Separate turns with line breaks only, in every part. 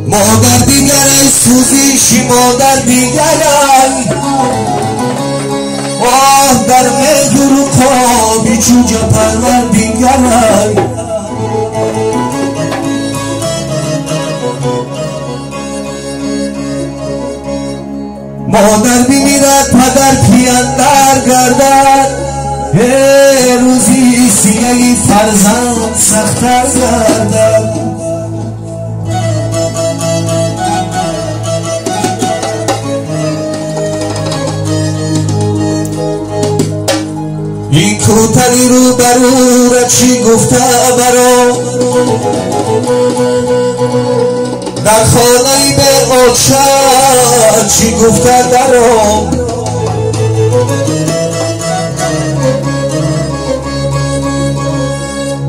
مادر دیگرای سوزیشی مادر دیگرای آه در مهر و خوابی چوجا پرور دیگرای مادر بیمیرد پدر پیاندر گردد روزی سیهی فرزند سختر گردد این کوتنی رو برو چی گفته برو در خانه‌ای به آچه چی گفته درو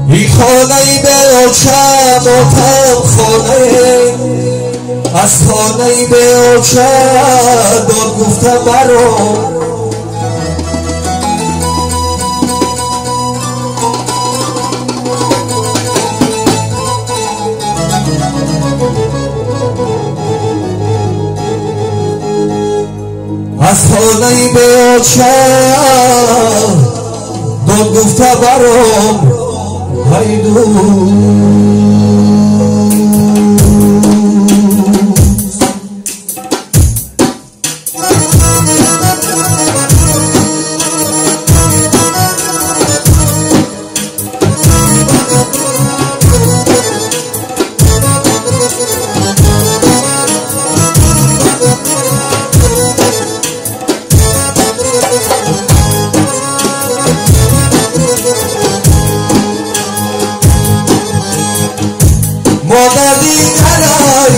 این خانه‌ای به آچه ماتم خانه از خانه‌ای به آچه داد گفته برو از خانه‌ای به آچه داد گفته برام هیدون مادر دیگرای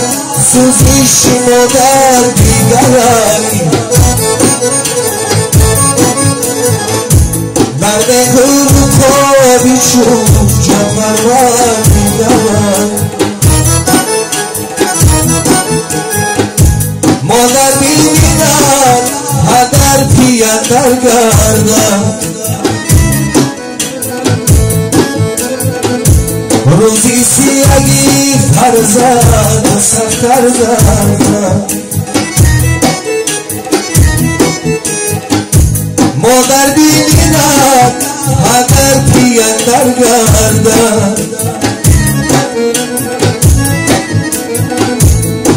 سوزیشی مادر دیگرای مرد گرو خوابی چون جفرور دیگرای مادر بیمیرد پدر پیاندر گردد روزی سیاهی فرزند سختر گردد مادر بیمیرد پدر پیاندر گردد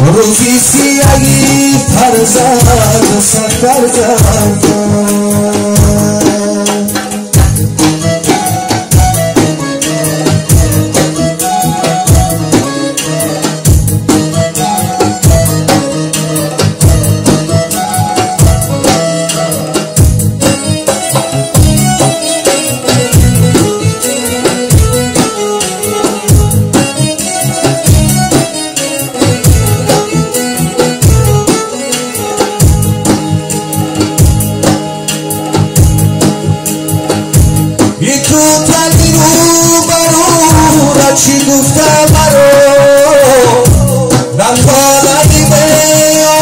روزی سیاهی فرزند سختر گردد چی گفته برو در خانه‌ای به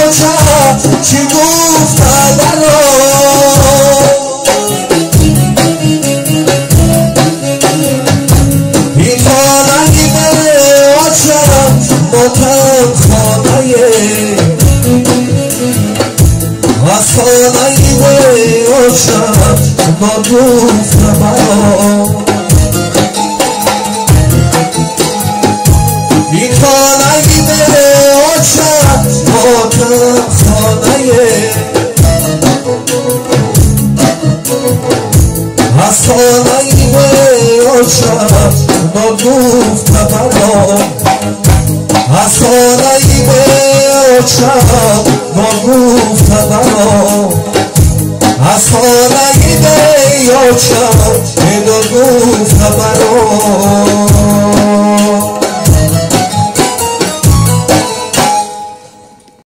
آچه چی گفته برو این خانه‌ای به آچه ماتم خانه از خانه‌ای به آچه ما گفته برو این خانه‌ای به آچه ماتم خانه از خانه‌ای به آچه ما گفته برام از خانه‌ای به آچه ما گفته برام از خانه‌ای به آچه ما گفته برام